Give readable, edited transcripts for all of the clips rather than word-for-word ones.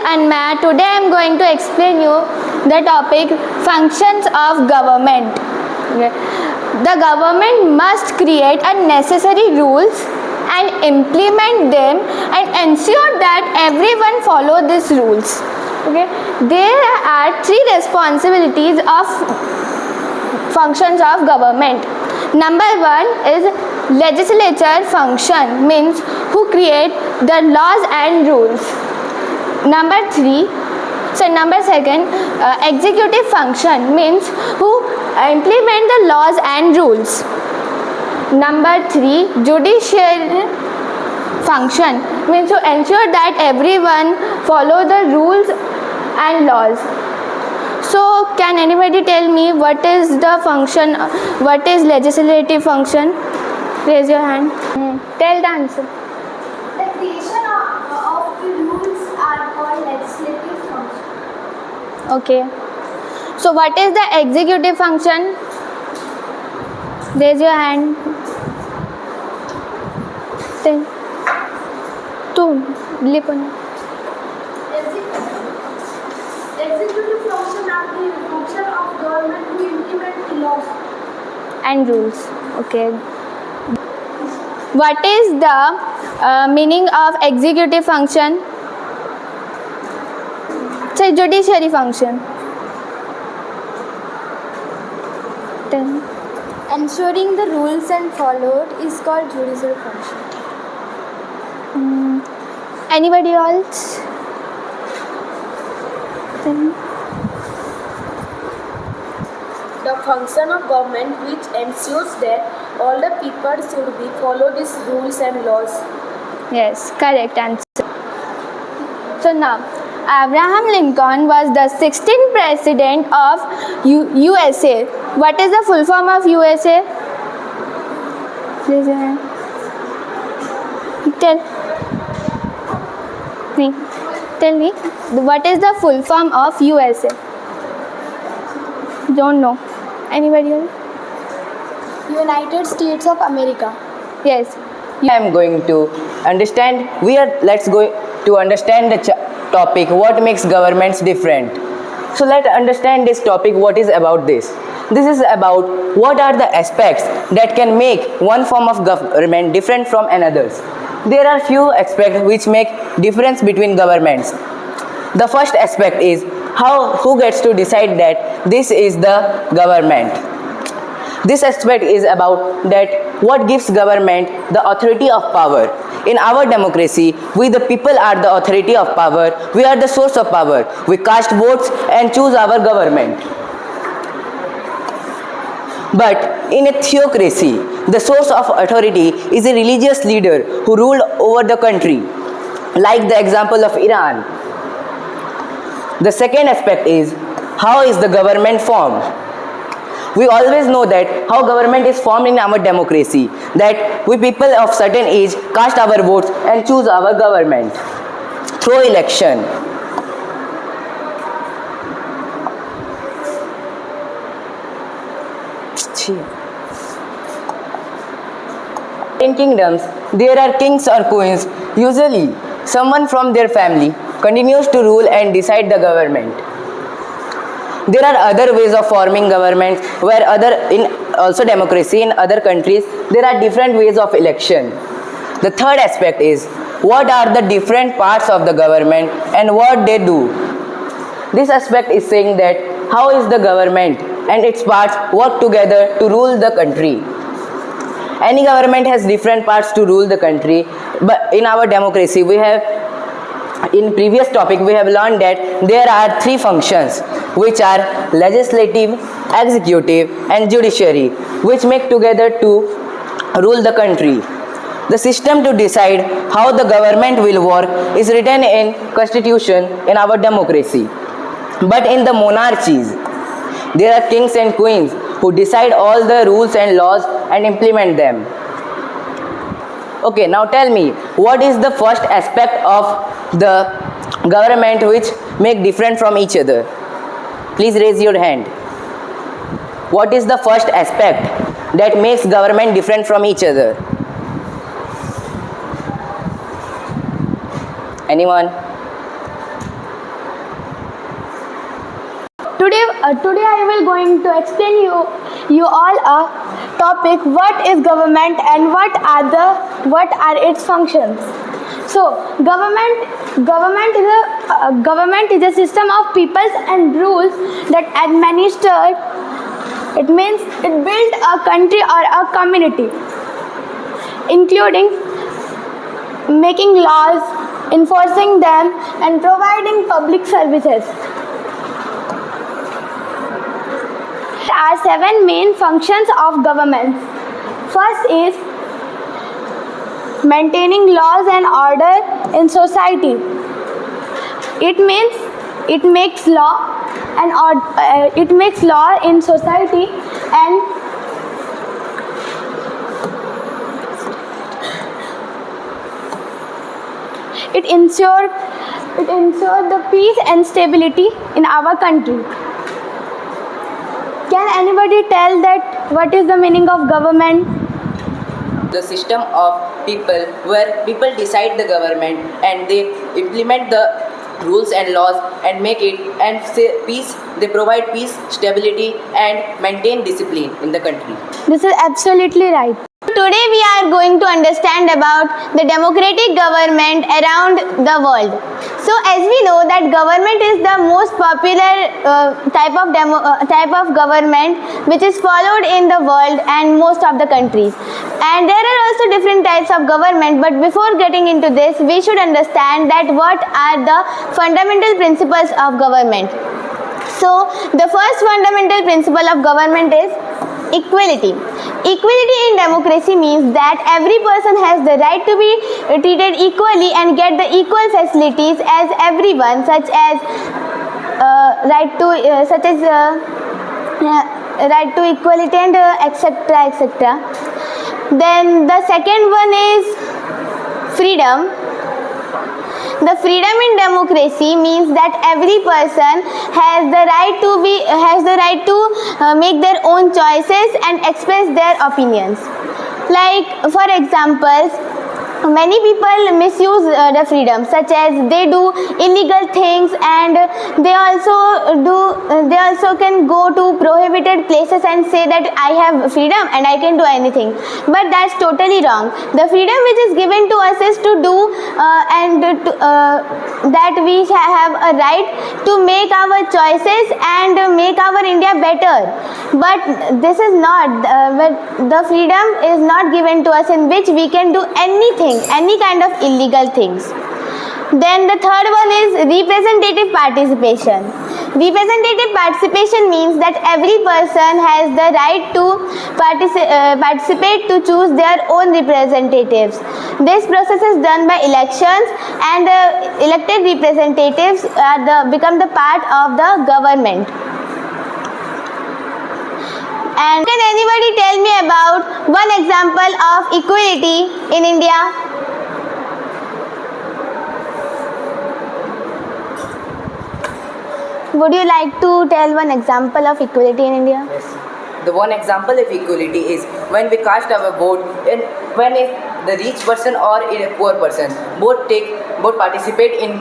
and today I am going to explain you the topic functions of government. Okay. The government must create necessary rules and implement them and ensure that everyone follow these rules. Okay. There are three responsibilities of functions of government. Number one is legislature function, means who create the laws and rules. Number second, executive function, means who implement the laws and rules. Number three, judicial function, means to ensure that everyone follow the rules and laws. So, can anybody tell me what is the function, what is legislative function? Raise your hand. Tell the answer. The creation of the rules are called legislative function. Okay. So, what is the executive function? Raise your hand. Tell. Two. Lipon. Executive function are the function of government to implement the laws And rules. Okay. What is the meaning of executive function? Say judiciary function. Then ensuring the rules and followed is called judicial function. Anybody else? Then The function of government which ensures that all the people should be follow these rules and laws. yes, correct answer. So now, Abraham Lincoln was the 16th president of USA. What is the full form of USA? Please, tell me, what is the full form of USA? Don't know. Anybody else? United States of America. Yes. I am going to understand. Let's go to understand the topic. What makes governments different? So let's understand this topic. What is about this? This is about what are the aspects that can make one form of government different from another's. There are few aspects which make difference between governments. The first aspect is who gets to decide that this is the government. This aspect is about that what gives government the authority of power. In our democracy, we the people are the authority of power. We are the source of power. We cast votes and choose our government. But in a theocracy, the source of authority is a religious leader who ruled over the country, like the example of Iran. The second aspect is how is the government formed? We always know that how government is formed in our democracy, that we people of certain age cast our votes and choose our government through election. In kingdoms, there are kings or queens. Usually, someone from their family continues to rule and decide the government. There are other ways of forming governments where also democracy in other countries, there are different ways of election. The third aspect is what are the different parts of the government and what they do. This aspect is saying that how is the government and its parts work together to rule the country. Any government has different parts to rule the country, but in our democracy in previous topic we have learned that there are three functions which are legislative, executive and judiciary, which make together to rule the country. The system to decide how the government will work is written in constitution in our democracy. But in the monarchies, there are kings and queens who decide all the rules and laws and implement them. Okay, now tell me, what is the first aspect of the government which make different from each other? Please raise your hand. What is the first aspect that makes government different from each other? Anyone? Today I will going to explain you all a topic, what is government and what are its functions. So government is a system of peoples and rules that administer. It means it build a country or a community, including making laws, enforcing them, and providing public services. There are 7 main functions of government. First is maintaining laws and order in society. It means it makes law in society, and it ensures the peace and stability in our country. Can anybody tell that what is the meaning of government? The system of people where people decide the government and they implement the rules and laws and make it and say peace. They provide peace, stability, and maintain discipline in the country. This is absolutely right. Today we are going to understand about the democratic government around the world. So as we know that government is the most popular type of government which is followed in the world and most of the countries. And there are also different types of government, but before getting into this, we should understand that what are the fundamental principles of government. So the first fundamental principle of government is equality. Equality in democracy means that every person has the right to be treated equally and get the equal facilities as everyone, such as right to equality and etc. Then the second one is freedom. The freedom in democracy means that every person has the right to make their own choices and express their opinions. Like for example, many people misuse the freedom, such as they do illegal things, and they also can go to prohibited places and say that I have freedom and I can do anything. But that's totally wrong. The freedom which is given to us is to do that we have a right to make our choices and make our India better. But this is not the freedom is not given to us in which we can do anything, any kind of illegal things. Then the third one is representative participation. Representative participation means that every person has the right to participate to choose their own representatives. This process is done by elections, and elected representatives become the part of the government. And can anybody tell me about one example of equality in India? Would you like to tell one example of equality in India? Yes. The one example of equality is when we cast our vote, and when the rich person or a poor person both participate in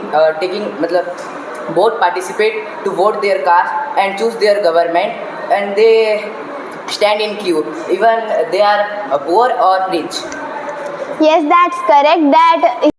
both participate to vote their caste and choose their government, and they stand in queue, even they are poor or rich. Yes, that's correct. That